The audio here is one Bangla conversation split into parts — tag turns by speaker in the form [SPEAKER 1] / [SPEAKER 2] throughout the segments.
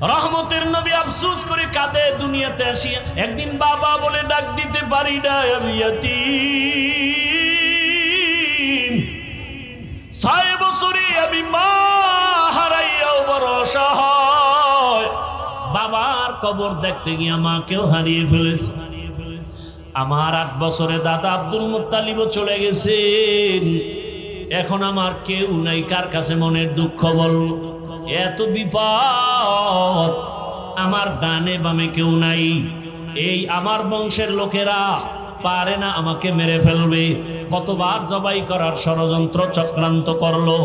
[SPEAKER 1] রহমতের নবী আফসোস করে কাঁদে দুনিয়াতে আসিয়া। একদিন বাবা বলে ডাক দিতে পারি না, আমি ইয়াতীম। 6 বছরে আমি মা হারাইয়াও বড় অসহায়। বাবার কবর দেখতে গিয়ে মাকেও হারিয়ে ফেলেছে। আমার 8 বছরে দাদা আব্দুল মুত্তালিবও চলে গেছেন। এখন আমার কেউ নাই, কার কাছে মনের দুঃখ বলবো? এত বিপদ, আমার ডানে বামে কেউ নাই। এই আমার বংশের লোকেরা পারে না, আমাকে মেরে ফেলবে। কতবার জবাই করার ষড়যন্ত্র চক্রান্ত করলো।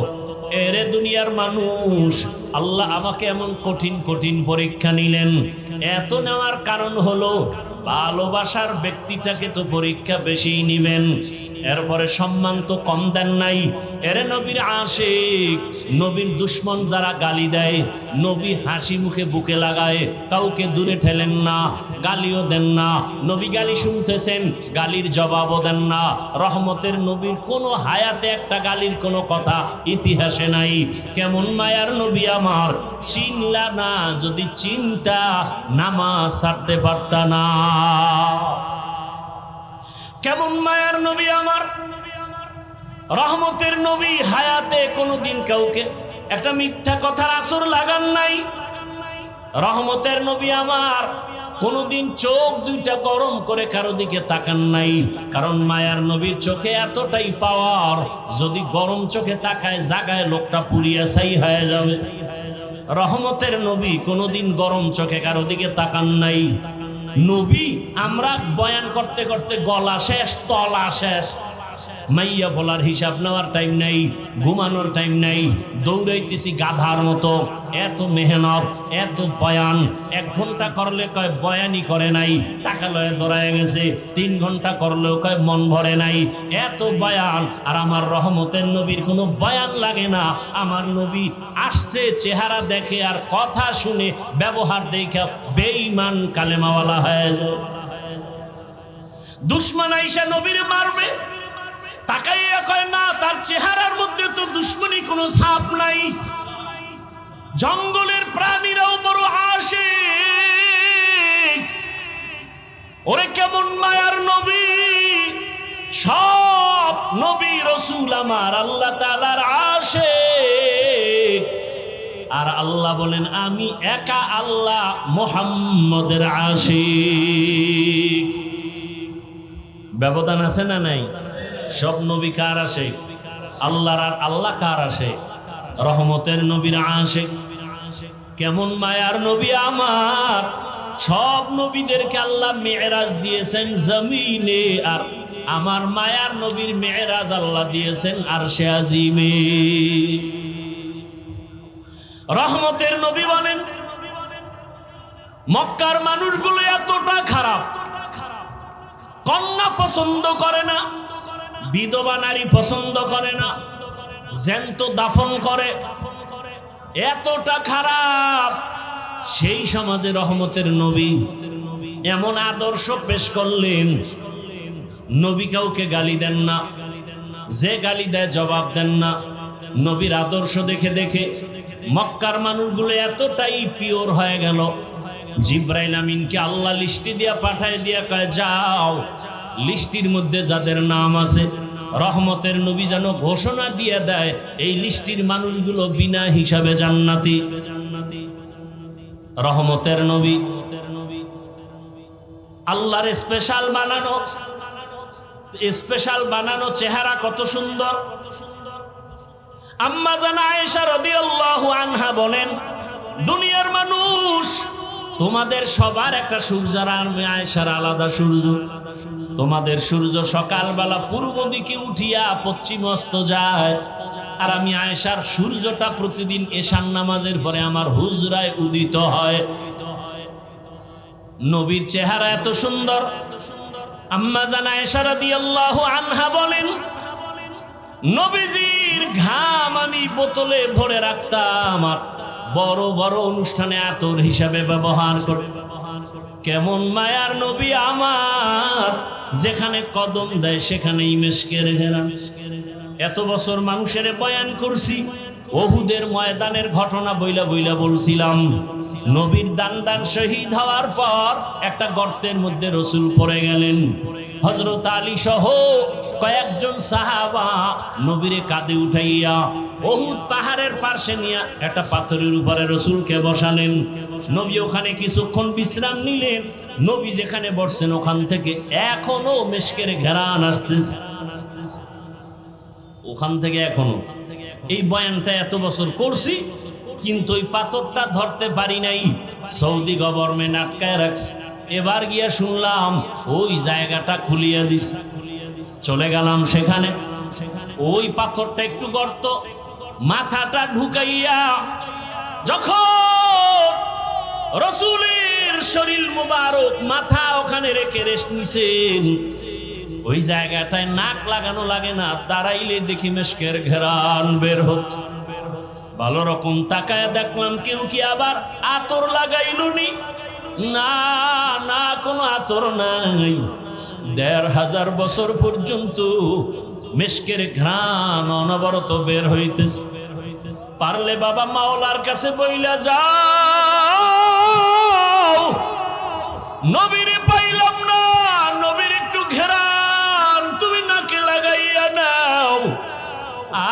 [SPEAKER 1] এরে দুনিয়ার মানুষ, আল্লাহ আমাকে এমন কঠিন কঠিন পরীক্ষা নিলেন। এত নেওয়ার কারণ হলো ভালোবাসার ব্যক্তিটাকে তো পরীক্ষা বেশি নিবেন, এরপরে সম্মান তো কম দেন নাই। এরে নবীর আশিক, নবীর দুশ্মন যারা গালি দেয়, নবী হাসি মুখে বুকে লাগায়, কাউকে দূরে ঠেলেন না, গালিও দেন না। নবী গালি শুনতেছেন, গালির জবাবও দেন না। রহমতের নবীর কোনো হায়াতে একটা গালির কোনো কথা ইতিহাসে নাই। কেমন মায়ার নবী আমার, চিনলা না, যদি চিন্তা নামাজ ছাড়তে পারতা না। কেমন মায়ার নবী আমার, রহমতের নবী হায়াতে কোনোদিন কাউকে একটা মিথ্যা কথার আসর লাগান নাই। রহমতের নবী আমার কোনোদিন চোখ দুইটা গরম করে কারো দিকে তাকান নাই, কারণ মায়ার নবীর চোখে এতটাই পাওয়ার, যদি গরম চোখে তাকায় জাগায় লোকটা পুড়িয়া ছাই হয়ে যাবে। রহমতের নবী কোনোদিন গরম চোখে কারো দিকে তাকান নাই। নবী আমরা বয়ান করতে করতে গলা শেষ, তলা শেষ, মাইয়া বলার হিসাব নেওয়ার টাইম নাই, ঘুমানোর টাইম নাই, দৌড়াইতেছি গাধার মতো। এত মেহনত, এত বয়ান, 1 ঘন্টা করলে কয় বয়ানই করে নাই, টাকা লয়ে দৌড়ায় গেছে। 3 ঘন্টা করলেও কয় মন ভরে নাই। এত বয়ান, আর আমার রহমতের নবীর কোনো বয়ান লাগে না। আমার নবী আসছে, চেহারা দেখে আর কথা শুনে, ব্যবহার দেখে বেঈমান কালেমাওয়ালা হয়ে যায়। দুশমন আইসা নবীর মারবে, তাকাইয়া কয় না, তার চেহারার মধ্যে তো দুশ্মনী কোনো ছাপ নাই। জঙ্গলের প্রাণীরাও বড় আশিক। ওরে কেমন মায়ার নবী, সব নবী রাসূল আমার আল্লাহ তাআলার আশিক। আর আল্লাহ বলেন আমি একা আল্লাহ মুহাম্মদের আশিক। ব্যবধান আছে না নাই? সব নবী কার আশিক? আল্লাহর। আর আল্লাহ কার আশিক? রহমতের নবীর আশিক। কেমন মায়ার নবী আমার, সব নবীদেরকে আল্লাহ মেরাজ দিয়েছেন জমিনে, আর আমার মায়ার নবীর মেরাজ আল্লাহ দিয়েছেন আরশে আজিমে। রহমতের নবী বলেন মক্কার মানুষগুলো এতটা খারাপ, কন্যা পছন্দ করে না, বিধবা নারী পছন্দ করে না, জ্যান্ত দাফন করে, এতটা খারাপ। সেই সমাজে রহমতের নবী এমন আদর্শ পেশ করলেন, নবী কাউকে গালি দেন না, যে গালি দেয় জবাব দেন না। নবীর আদর্শ দেখে দেখে মক্কার মানুষগুলো এতটাই পিওর হয়ে গেল, জিব্রাইল আমিনকে আল্লাহ লিস্টি দিয়া পাঠায় দিয়া কয় যাও, লিস্টির মধ্যে যাদের নাম আছে রহমতের নবী যেন ঘোষণা দিয়ে দেয় এই লিস্টির মানুষগুলো বিনা হিসাবে জান্নাতি। রহমতের নবী আল্লাহর স্পেশাল বানানো চেহারা কত সুন্দর। আম্মা জান আয়েশা রাদিয়াল্লাহু আনহা বলেন দুনিয়ার মানুষ তোমাদের সবার একটা সূর্য, আর আয়েশার আলাদা সূর্য। তোমাদের সূর্য সকালবেলা পূর্ব দিকে উঠিয়া পশ্চিম অস্ত যায়, আর আমি আয়েশার সূর্যটা প্রতিদিন এশার নামাজের পরে আমার হুজরায় উদিত হয়। নবীর চেহারা এত সুন্দর। আম্মা জান আয়েশা রাদিয়াল্লাহু আনহা বলেন নবীজির ঘাম আমি বোতলে ভরে রাখতাম, আর বড় বড় অনুষ্ঠানে আতর হিসাবে ব্যবহার করে। কেমন মায়ার নবী আমার, যেখানে কদম দেয় সেখানেই মেশকের ঘেরা। এত বছর মানুষের বয়ান করছি, ওহুদের ময়দানের ঘটনা বইলা বইলা বলছিলাম। নবীর দান শহীদ হওয়ার পর একটা গর্তের মধ্যে রাসূল পড়ে গেলেন। হযরত আলী সহ কয়েকজন সাহাবা নবীরে কাঁধে উঠাইয়া ওহুদ পাহাড়ের পাশে নিয়ে একটা পাথরের উপরে রাসূলকে বসালেন। নবী ওখানে কিছুক্ষণ বিশ্রাম নিলেন। নবী যেখানে বসছেন ওখান থেকে এখনো মিশকের ঘ্রাণ আসতেছে, ওখান থেকে এখনো। এই বয়ানটা এত বছর করছি, কিন্তু ওই পাথরটা ধরতে পারি নাই, সৌদি গভর্নমেন্ট আটকায় রাখছে। এবার গিয়া শুনলাম ওই জায়গাটা খুলিয়ে দিছে, চলে গেলাম সেখানে। ওই পাথরটা একটু গর্ত, মাথাটা ঢুকাইয়া যখন রাসূলের শরীর মুবারক মাথা ওখানে রেখে রেস্ট নিছেন, ওই জায়গাটায় নাক লাগানো লাগে না, দাঁড়াইলে দেখি মেশকের ঘেরান বের হচ্ছে। ভালো রকম তাকায় দেখলাম কেউ কি আবার আতর লাগাইলনি? না না, কোনো আতর নাই। ১৫০০ বছর পর্যন্ত মেশকের ঘ্রাণ অনবরত বের হইতেছে। পারলে বাবা মাওলার কাছে বইলা যাও, নবীরে পাইলাম না, নবীর একটু ঘেরান তুমি নাকে লাগাইয়া নাও।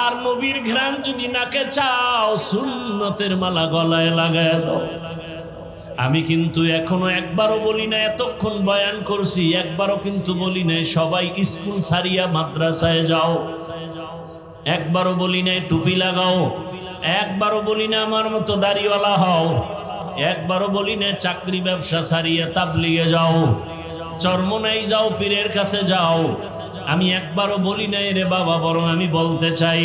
[SPEAKER 1] আর নবীর ঘ্রাণ যদি নাকে চাও, সুন্নতের মালা গলায় লাগায় দাও। আমি কিন্তু এখনো একবারও বলি না, এতক্ষণ বয়ান করছি একবারও কিন্তু বলি নাই সবাই স্কুল ছাড়িয়া মাদ্রাসায় যাও, একবারও বলি নাই টুপি লাগাও, একবারও বলি না আমার মতো দাড়িওয়ালা হও, একবারও বলি না চাকরি ব্যবসা ছাড়িয়া তাবলিগে যাও, চরমনাই যাও, পীরের কাছে যাও। আমি একবারও বলি নাই রে বাবা, বরং আমি বলতে চাই,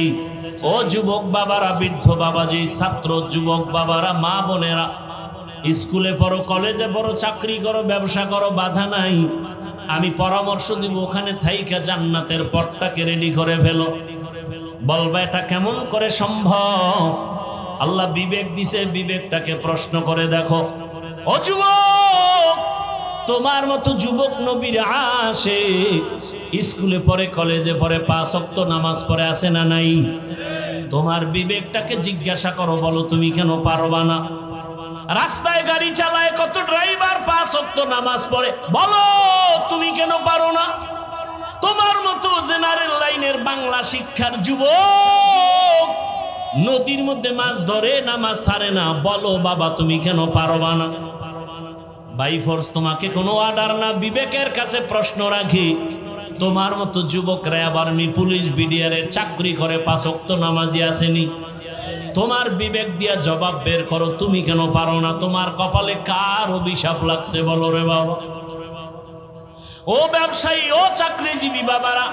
[SPEAKER 1] ও যুবক বাবারা, বৃদ্ধ বাবাজি, ছাত্র যুবক বাবারা, মা বোনেরা, স্কুলে পড়ো, কলেজে পড়ো, চাকরি করো, ব্যবসা করো, বাধা নাই। আমি পরামর্শ দিব ওখানে থাইকা জান্নাতের পথটাকে রেডি করে ফেলো। বলবা এটা কেমন করে সম্ভব? আল্লাহ বিবেক দিছে, বিবেকটাকে প্রশ্ন করে দেখো। ও যুবক, তোমার মতো যুবক নবীর আসে, স্কুলে পড়ে, কলেজে পড়ে, ৫ ওয়াক্ত নামাজ পড়ে, আছে না নাই? তোমার বিবেকটাকে জিজ্ঞাসা করো, বলো তুমি কেন পারবা না? রাস্তায় গাড়ি চালায় কত ড্রাইভার ৫ ওয়াক্ত নামাজ পড়ে, বলো তুমি কেন পারো না? তোমার মতো জেনারেল লাইনের বাংলা শিক্ষার যুবক নদীর মধ্যে মাছ ধরে, নামাজ ছাড়ে না, বলো বাবা তুমি কেন পারবা না? বাই ফোর্স তোমাকে কোনো অর্ডার না, বিবেকের কাছে প্রশ্ন রাখি। তোমার মতো যুবকরা আবার পুলিশ বিডিআরের চাকরি করে, ৫ ওয়াক্ত নামাজি আসেনি? তোমার বিবেক দিয়া জবাব বের করো, তুমি কেন পারো না? তোমার কপালে কার অভিশাপ লাগছে বলো রে বাবা? ও ব্যবসায়ী, ও চাকরিজীবী বাবারা,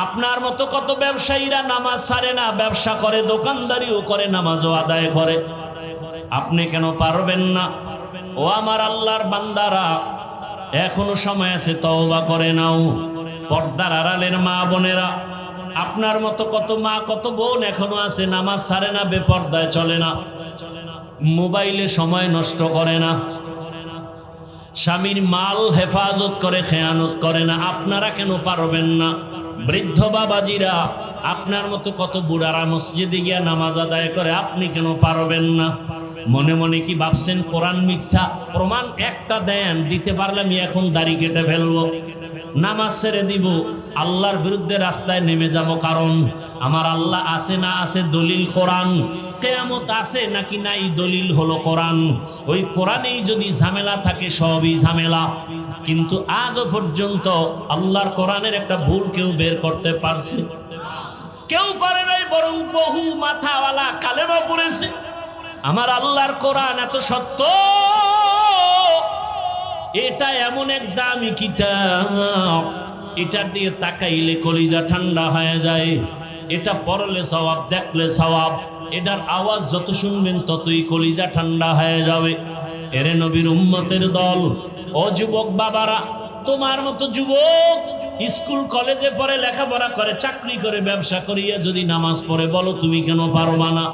[SPEAKER 1] আপনার মতো কত ব্যবসায়ীরা নামাজ ছাড়ে না, ব্যবসা করে, দোকানদারিও করে, নামাজও আদায় করে। আপনি কেন পারবেন না? ও আমার আল্লাহর বান্দারা, এখনো সময় আছে, তওবা করে নাও। পর্দার আড়ালের মা বোনেরা, আপনার মতো কত মা কত বোন এখনো আছে, নামাজ ছাড়ে না, বেপর্দায় চলে না, মোবাইলে সময় নষ্ট করে না, স্বামীর মাল হেফাজত করে, খেয়ানত করে না। আপনারা কেন পারবেন না? বৃদ্ধ বাবাজিরা, আপনার মতো কত বুড়ারা মসজিদে গিয়া নামাজ আদায় করে, আপনি কেন পারবেন না? মনে মনে কি ভাবছেন কোরআন মিথ্যা? প্রমাণ একটা দেন, দিতে পারলে আমি এখন দাড়ি কেটে ফেলবো, নামাজ ছেড়ে দিব, আল্লাহর বিরুদ্ধে রাস্তায় নেমে যাব। কারণ আমার আল্লাহ আছে না আছে দলিল কোরআন, কিয়ামত আছে নাকি নাই দলিল হলো কোরআন। ওই কোরআনেই যদি ঝামেলা থাকে, সবই ঝামেলা। কিন্তু আজও পর্যন্ত আল্লাহর কোরআনের একটা ভুল কেউ বের করতে পারছে? কেউ পারে নাই, বরং বহু মাথাওয়ালা কালেমা পড়েছে। আমার আল্লাহর কোরআন এত সত্য, এটা এমন এক দামি কিতাব, এটার দিকে তাকাইলে কলিজা ঠান্ডা হয়ে যায়। এটা পড়লে সওয়াব, দেখলে সওয়াব, এটার আওয়াজ যত শুনবেন ততই কলিজা ঠান্ডা হয়ে যাবে। এরে নবীর উম্মতের দল, ও যুবক বাবারা, তোমার মতো যুবক স্কুল কলেজে পড়ে, লেখাপড়া করে, চাকরি করে, ব্যবসা করিয়া যদি নামাজ পড়ে, বলো তুমি কেন পারবা না?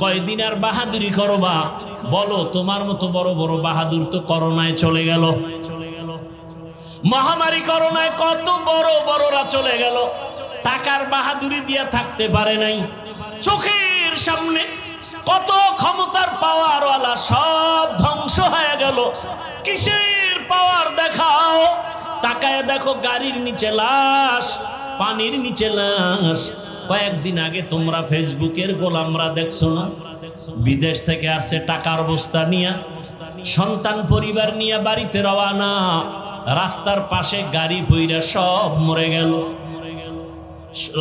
[SPEAKER 1] কয়দিন আর বাহাদুরি করবা? বলো, তোমার মতো বড় বড় বাহাদুর তো করোনায় চলে গেল, মহামারী করোনায় কত বড় বড়রা চলে গেল, টাকার বাহাদুরি দিয়া থাকতে পারে নাই, চোখের সামনে কত ক্ষমতার পাওয়ারওয়ালা সব ধ্বংস হয়ে গেল। কিসের পাওয়ার দেখাও? তাকায় দেখো গাড়ির নিচে লাশ, পানির নিচে লাশ। কয়েকদিন আগে তোমরা ফেসবুকের গোলামরা দেখছো না? বিদেশ থেকে আসছে টাকার বস্তা নিয়ে, সন্তান পরিবার নিয়ে বাড়িতে রওয়ানা। রাস্তার পাশে গাড়ি পইরা সব মরে গেল।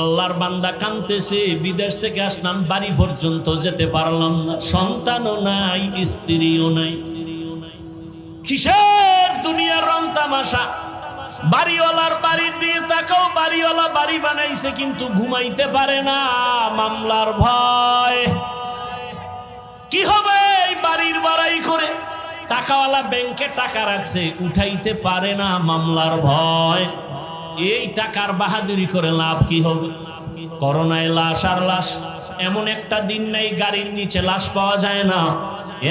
[SPEAKER 1] আল্লাহর বান্দা কাঁদতেছে, বিদেশ থেকে আসলাম, বাড়ি পর্যন্ত যেতে পারলাম না, সন্তানও নাই, স্ত্রীও নাই। কিসের দুনিয়ার রং তামাশা? বাড়িওয়ালার বাড়ির দিয়ে তাকাও, বাড়িওয়ালা বাড়ি বানাইছে কিন্তু ঘুমাইতে পারে না, মামলার ভয়। কি হবে এই বাড়ির বাড়াই করে? টাকাওয়ালা ব্যাংকে টাকা রাখছে, উঠাইতে পারে না, মামলার ভয়। এই টাকার বাহাদুরি করে লাভ কি হবে? করোনায় লাশ আর লাশ। এমন একটা দিন নাই গাড়ির নিচে লাশ পাওয়া যায় না,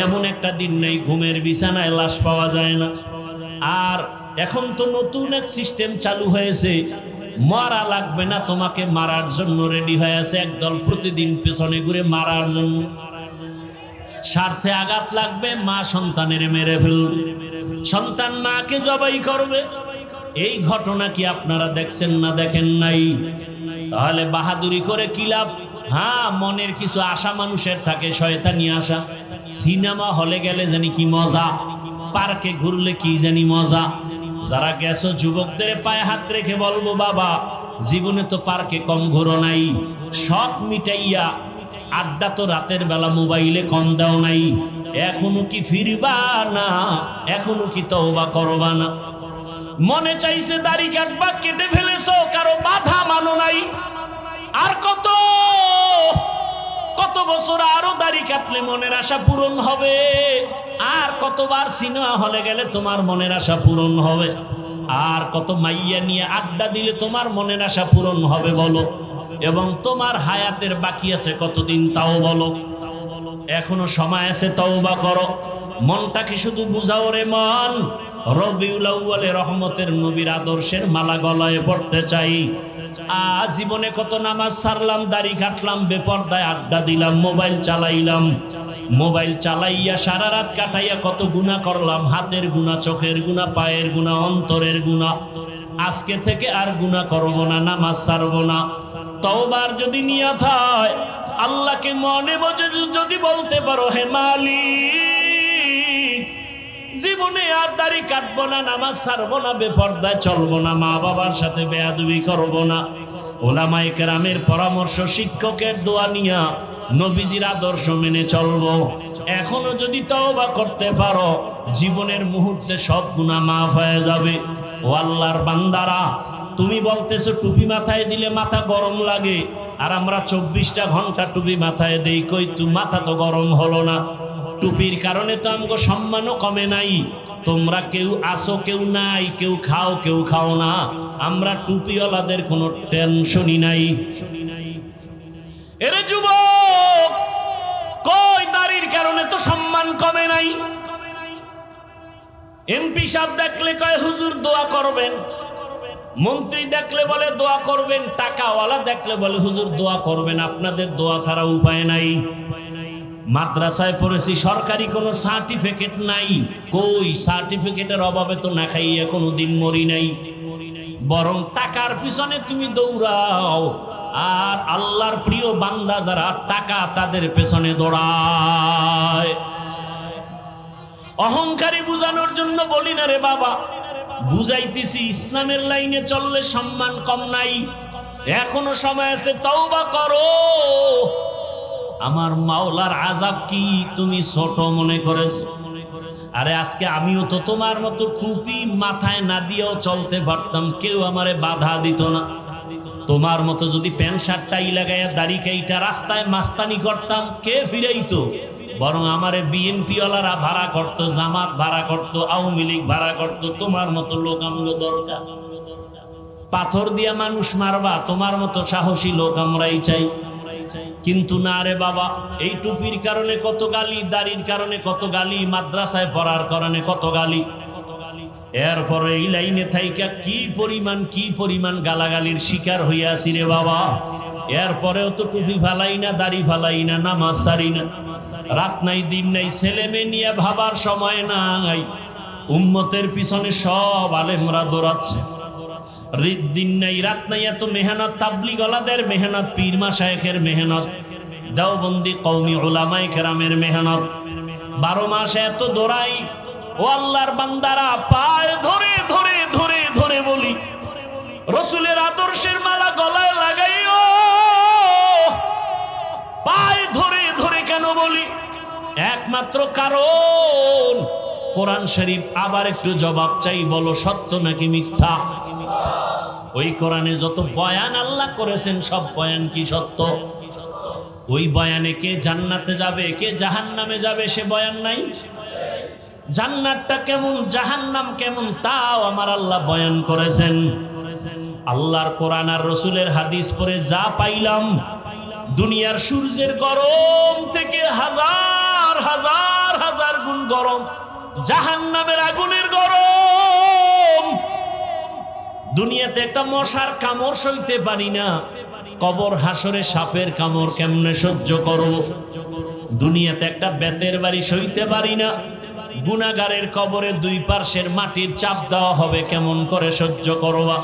[SPEAKER 1] এমন একটা দিন নাই ঘুমের বিছানায় লাশ পাওয়া যায় না। আর এখন তো নতুন এক সিস্টেম চালু হয়েছে, মারা লাগবে না, তোমাকে মারার জন্য রেডি হয়ে আছে একদল, প্রতিদিন পেছনে ঘুরে মারার জন্য। স্বার্থে আঘাত লাগবে, মা সন্তানের মেরে ফেলবে, সন্তান মাকে জবাই করবে। এই ঘটনা কি আপনারা দেখছেন না দেখেন নাই? তাহলে বাহাদুরি করে কি লাভ? হ্যাঁ, মনের কিছু আশা মানুষের থাকে, শয়তানি আশা। সিনেমা হলে গেলে জানি কি মজা, পার্কে ঘুরলে কি জানি মজা। যারা গেছো যুবকদের পায়ে হাত রেখে বলবো, বাবা জীবনে তো পার্কে কম ঘুরো নাই, শখ মিটাইয়া আড্ডা তো রাতের বেলা মোবাইলে কম দাও নাই। এখনো কি ফিরবা না? এখনো কি তওবা করবা না? মনে চাইছে দাড়ি কাটবা, কেটে ফেলেছো, কারো বাধা মানো নাই। আর কত কত বছর আরো দাড়ি কাটলে মনের আশা পূরণ হবে? আর কতবার সিনেমা হলে গেলে তোমার মনের আশা পূরণ হবে? আর কত মাইয়া নিয়ে আড্ডা দিলে তোমার মনের আশা পূরণ হবে বলো? এবং তোমার হায়াতের বাকি আছে কতদিন তাও বলো? এখনো সময় আছে, তওবা করো। মনটাকে শুধু বুঝাও রে মন, রবিউল আউয়ালে রহমতের নবীর আদর্শের মালা গলায় পড়তে চাই। জীবনে কত নামাজ ছাড়লাম, দাড়ি কাটলাম, বেপরদায় আড্ডা দিলাম, মোবাইল চালাইলাম, মোবাইল চালাইয়া সারা রাত কাটাইয়া কত গুনাহ করলাম, হাতের গুনাহ, চোখের গুনাহ, পায়ের গুনাহ, অন্তরের গুনাহ। আজকে থেকে আর গুনাহ করব না, নামাজ ছাড়ব না। তওবার যদি নিয়ত হয়, আল্লাহকে মনে বুঝে যদি বলতে পারো, হে মালিক জীবনে আর দাড়ি কাটবো না, নামাজ ছাড়বো না, বেপরদায় চলবো না, মা বাবার সাথে বেয়াদবি করবো না, ওলামায়ে কেরামের পরামর্শ, শিক্ষকের দোয়া নিয়া নবীজির আদর্শ মেনে চলবো। এখনো যদি তওবা করতে পারো, জীবনের মুহূর্তে সব গুনাহ মাফ হয়ে যাবে। ও আল্লাহর বান্দারা, তুমি বলতেছো টুপি মাথায় দিলে মাথা গরম লাগে, আর আমরা 24টা ঘন্টা টুপি মাথায় দেই, কই তু মাথা তো গরম হলো না। টুপির কারণে তো আমগো সম্মানও কমে নাই। তোমরা কেউ আসো, কেউ নাই, কেউ খাও, কেউ খাও না, আমরা টুপিওয়ালাদের কোনো টেনশনই নাই। এরে যুবক, কই দাড়ির কারণে তো সম্মান কমে নাই। এমপি সাহেব দেখলে কয় হুজুর দোয়া করবেন, মন্ত্রী দেখলে বলে দোয়া করবেন, টাকাওয়ালা দেখলে বলে হুজুর দোয়া করবেন, আপনাদের দোয়া ছাড়া উপায় নাই। মাদ্রাসায় পড়েছি, সরকারি কোনো সার্টিফিকেট নাই, কই সার্টিফিকেটের অভাবে তো না খাইয়া কোনো দিন মরি নাই। বরং টাকার পিছনে তুমি দৌড়াও, আর আল্লাহর প্রিয় বান্দা যারা টাকা তাদের পেছনে দৌড়ায়। অহংকারী বুঝানোর জন্য বলি না রে বাবা, বুঝাইতেছি ইসলামের লাইনে চললে সম্মান কম নাই। এখনো সময় আছে, তওবা করো। আমার মাওলার আযাব কি তুমি ছোট মনে করেছো? আরে আজকে আমিও তো তোমার মতো টুপি মাথায় না দিয়েও চলতে পারতাম, কেউ আমারে বাধা দিত না। তোমার মতো যদি প্যান্ট শার্ট টাই লাগাইয়া দাড়ি কাইটা রাস্তায় মাস্তানি করতাম, কে ফিরাইতো? বরং আমারে বিএনপি ওয়ালারা ভাড়া করতো, জামাত ভাড়া করতো, আওয়ামী লীগ ভাড়া করতো। তোমার মতো লোক আমগো দরকার। পাথর দিয়া মানুষ মারবা, তোমার মতো সাহসী লোক আমরাই চাই। কিন্তু না রে বাবা, এই টুপির কারণে কত গালি, দাড়ির কারণে কত গালি, মাদ্রাসায় পড়ার কারণে কত গালি। এরপরে এই লাইনে থাইকা কি পরিমাণ গালাগালির শিকার হইয়াছি রে বাবা। এরপরেও তো টুপি ফালাই না, দাড়ি ফালাই না, নামাজ সারি না। রাত নাই দিন নাই, ছেলে মেয়ে নিয়ে ভাবার সময় নাই। উম্মতের পিছনে সব আলেমরা দৌড়াচ্ছে। দিন নাই রাত নাই, এত মেহনত, তাবলীগওয়ালাদের মেহনত, পীর মাশায়েখের মেহনত, দেওবন্দি কওমি উলামায়ে কেরামের মেহনত। 12 মাসে এত দৌড়াই। ও আল্লাহর বান্দারা, পায় ধরে ধরে ধরে ধরে বলি, রসুলের আদর্শের মালা গলায় লাগাইও। পায় ধরে ধরে কেন বলি? একমাত্র কারণ কোরআন শরীফ। আবার একটু জবাব চাই, বলো সত্য নাকি মিথ্যা? ওই কোরআনে যত বয়ান আল্লাহ করেছেন, সব বয়ান কি সত্য? ওই বয়ানে কে জান্নাতে যাবে, কে জাহান্নামে যাবে, সে বয়ান নাই। জান্নাতটা কেমন, জাহান্নাম কেমন, তাও আমার আল্লাহ বয়ান করেছেন। আল্লাহর কোরআন আর রসুলের হাদিস পড়ে যা পাইলাম, দুনিয়ার সূর্যের গরম থেকে হাজার হাজার হাজার গুণ গরম জাহান্নামের আগুনের গরম। দুনিয়াতে একটা মশার কামড় সইতে পারি না, কবর হাসরে সাপের কামড় কেমনে সহ্য করব? দুনিয়াতে একটা বেতের বাড়ি সইতে পারি না, গুনাহগারের কবরে দুই পার্শ্বের মাটির চাপ দেওয়া হবে, কেমন করে সহ্য করবা?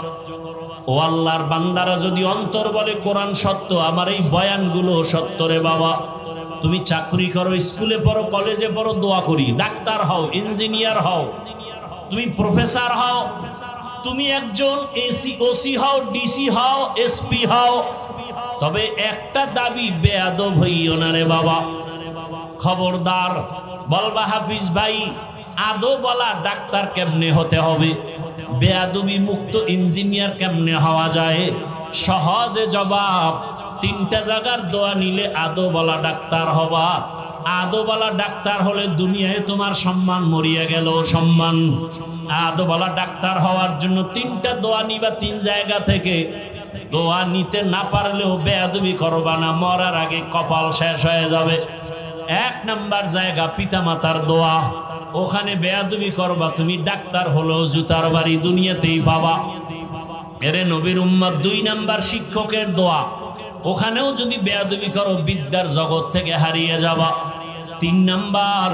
[SPEAKER 1] ও আল্লাহর বান্দারা, যদি অন্তর বলে কোরআন সত্য, আমার এই বয়ানগুলো সত্য রে বাবা। তুমি চাকরি করো, স্কুলে পড়ো, কলেজে পড়ো, দোয়া করি, ডাক্তার হও, ইঞ্জিনিয়ার হও, তুমি প্রফেসর হও, তুমি একজন ওসি হও, ডিসি হও, এসপি হও, তবে একটা দাবি, বেয়াদব হইও না রে বাবা। খবরদার। বলবা হাফিজ ভাই, আদো বলা ডাক্তার কেমনে হতে হবে, বেয়াদবি মুক্ত ইঞ্জিনিয়ার কেমনে হওয়া যায়? সহজে জবাব, 3টা জায়গার দোয়া নিলে আদো বলা ডাক্তার হবা। আদো বলা ডাক্তার হলে দুনিয়ায় তোমার সম্মান মরিয়া গেল, সম্মান। আদো বলা ডাক্তার হওয়ার জন্য 3টা দোয়া নিবা, 3 জায়গা থেকে। দোয়া নিতে না পারলেও বেয়াদবি করবা না, মরার আগে কপাল শেষ হয়ে যাবে। 1 নাম্বার জায়গা পিতামাতার দোয়া, ওখানে বেয়াদবি করবা, তুমি ডাক্তার হলো জুতার বাড়ি দুনিয়াতেই পাবা। এরে নবীর উম্মত। 2 নাম্বার শিক্ষকের দোয়া, ওখানেও যদি বেয়াদবি করো বিদ্যার জগৎ থেকে হারিয়ে যাবা। 3 নাম্বার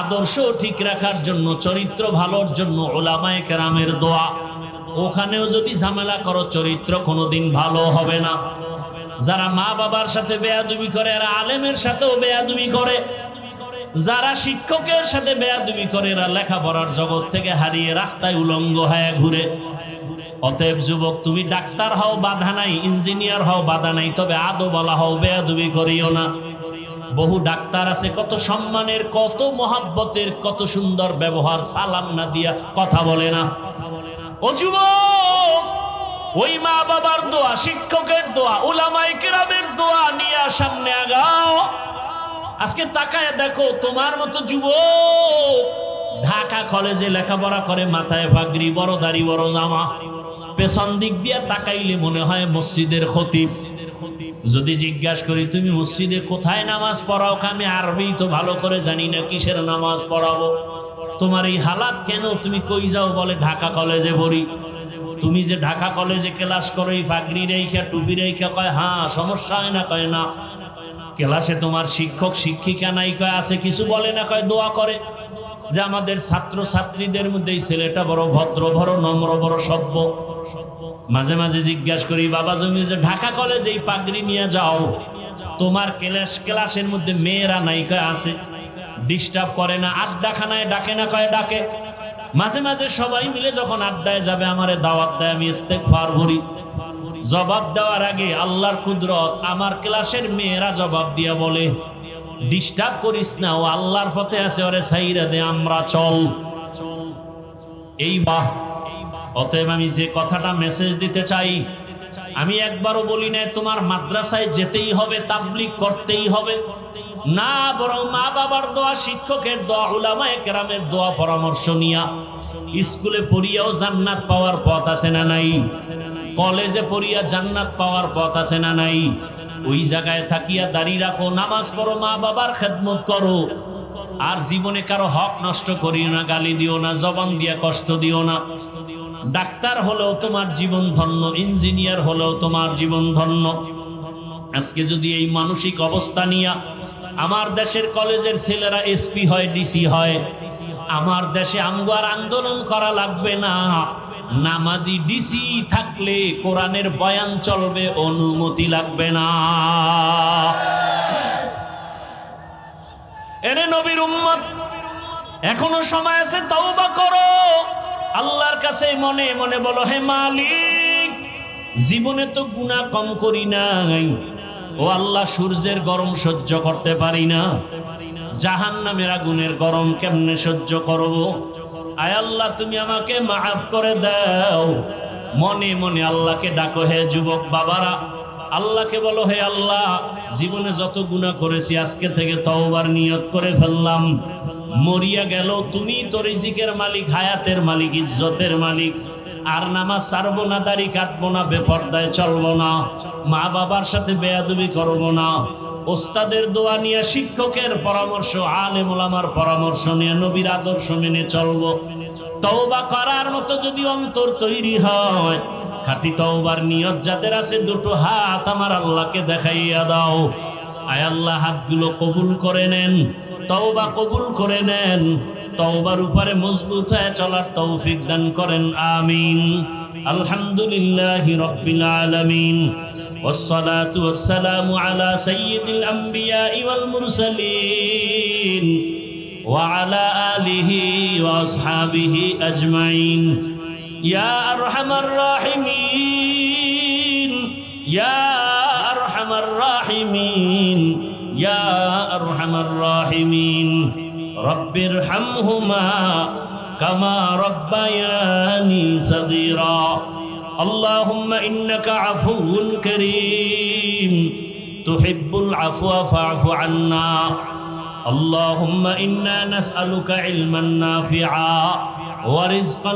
[SPEAKER 1] আদর্শ ঠিক রাখার জন্য, চরিত্র ভালোর জন্য উলামায়ে কেরামের দোয়া, ওখানেও যদি ঝামেলা করো চরিত্র কোনোদিন ভালো হবে না। যারা মা বাবার সাথে বেয়াদবি করে, এরা আলেমের সাথেও বেয়াদবি করে। যারা শিক্ষকের সাথে বেয়াদবি করে, এরা লেখাপড়ার জগৎ থেকে হারিয়ে রাস্তায় উলঙ্গ হয়ে ঘুরে। অতএব যুবক, তুমি ডাক্তার হও বাধা নাই, ইঞ্জিনিয়ার হও বাধা নাই, তবে আদো বলা হও, বেয়াদবি করিও না। বহু ডাক্তার আছে কত সম্মানের, কত মহাব্বতের, কত সুন্দর ব্যবহার, সালাম না দিয়া কথা বলে না। ও যুবক, ওই মা বাবার দোয়া, শিক্ষকের দোয়া, উলামায়ে কেরামের দোয়া নিয়ে সামনে আগাও। আজকে তাকায় দেখো, তোমার মতো যুবক ঢাকা কলেজে লেখাপড়া করে, মাথায় পাগড়ি, বড় দাড়ি, বড় জামা, পেছন দিক দিয়ে তাকাইলে মনে হয় মসজিদের খতিব। যদি জিজ্ঞাসা করি তুমি মসজিদে কোথায় নামাজ পড়াও, আমি আরবি তো ভালো করে জানি না, কিসের নামাজ পড়াবো? তোমার এই হালাত কেন? তুমি কই যাও? বলে ঢাকা কলেজে পড়ি। তুমি যে ঢাকা কলেজে ক্লাস করো, এই পাগড়ি রেখা, টুপি রেখা, কয় হ্যাঁ, সমস্যা হয় না? কয় না। ক্লাসে তোমার শিক্ষক শিক্ষিকা নাই? কয় আছে। কিছু বলে না? কয় দোয়া করে যে আমাদের ছাত্র ছাত্রীদের মধ্যে এই ছেলেটা বড় ভদ্র, বড় নম্র, বড় সভ্য। মাঝে মাঝে জিজ্ঞাসা করি, বাবা তুমি যে ঢাকা কলেজে এই পাগড়ি নিয়ে যাও, তোমার ক্লাসের মধ্যে মেয়েরা নাই? কয় আছে। ডিস্টার্ব করে না? আড্ডাখানায় ডাকে না? কয় ডাকে। মাঝে মাঝে সবাই মিলে যখন আড্ডায় যাবে আমারে দাওয়াত দেয়, আমি ইস্তেগফার করি। জবাব দেওয়ার আগে আল্লাহর কুদরত, আমার ক্লাসের মেয়েরা জবাব দিয়া বলে, ডিস্টার্ব করিস না, ও আল্লাহর পথে আছে, ওরে ছাইরা দে, আমরা চল। এই বাহ। অতএব আমি যে কথাটা মেসেজ দিতে চাই, আমি একবারও বলি না তোমার মাদ্রাসায় যেতেই হবে, তাবলীগ করতেই হবে না, বরং মা বাবার দোয়া, শিক্ষকের দোয়া, উলামায়ে কেরামের দোয়া পরামর্শ নিয়া স্কুলে পড়িয়াও জান্নাত পাওয়ার পথ আছে না নাই? কলেজে পড়িয়া জান্নাত পাওয়ার পথ আছে না নাই? ওই জায়গায় থাকিয়া দাঁড়ি রাখো, নামাজ পড়ো, মা বাবার খেদমত করো, আর জীবনে কারো হক নষ্ট করিও না, গালি দিও না, জবান দিয়া কষ্ট দিও না। ডাক্তার হলেও তোমার জীবন ধন্য, ইঞ্জিনিয়ার হলেও তোমার জীবন ধন্য। আজকে যদি এই মানসিক অবস্থা নিয়ে আমার দেশের কলেজের ছেলেরা এসপি হয়, ডিসি হয়, আমার দেশে আমগো আর আন্দোলন করা লাগবে না। নামাজি ডিসি থাকলে কোরআনের বয়ান চলবে, অনুমতি লাগবে না। এরে নবীর উম্মত, এখনো সময় আছে, তওবা করো। আল্লাহর কাছে মনে মনে বলো, হে মালিক, জীবনে তো গুনাহ কম করি নাই। ও আল্লাহ, সূর্যের গরম সহ্য করতে পারি না, জাহান্নামের আগুনের গরম কেমনে সহ্য করব? আয় আল্লাহ, তুমি আমাকে মাফ করে দাও। মনে মনে আল্লাহকে ডাকো। হে যুবক বাবারা, আল্লাহকে বলো, হে আল্লাহ, জীবনে যত গুনাহ করেছি আজকে থেকে তওবার নিয়ত করে ফেললাম। মরিয়া গেল, তুমি তো রিজিকের মালিক, হায়াতের মালিক, ইজ্জতের মালিক। আর নামাজ ছাড়বো না, দাড়ি কাটবো না, বেপরদায় চলবো না, মা বাবার সাথে বেয়াদবি করবো না, ওস্তাদের দোয়া নিয়ে, শিক্ষকের পরামর্শ, আলেম ওলামার পরামর্শ নিয়ে নবীর আদর্শ মেনে চলবো। তওবা করার মতো যদি অন্তর তৈরি হয়, খাঁটি তওবার নিয়ত যাদের আছে, দুটো হাত আমার আল্লাহকে দেখাইয়া দাও। আয় আল্লাহ, হাতগুলো কবুল করে নেন, তওবা কবুল করে নেন, তওবার উপরে মজবুত হয়ে চলার তৌফিক দান করেন। আমিন। আলহামদুলিল্লাহি রাব্বিল আলামিন, والصلاة والسلام على سيد الأنبياء والمرسلين وعلى آله وأصحابه أجمعين. يا أرحم الراحمين، يا أرحم الراحمين، يا أرحم الراحمين، رب ارحمهما كما ربياني صغيرا. اللهم إنك عفو كريم تحب العفو فاعف عنا. اللهم إنا نسألك علما نافعا ورزقا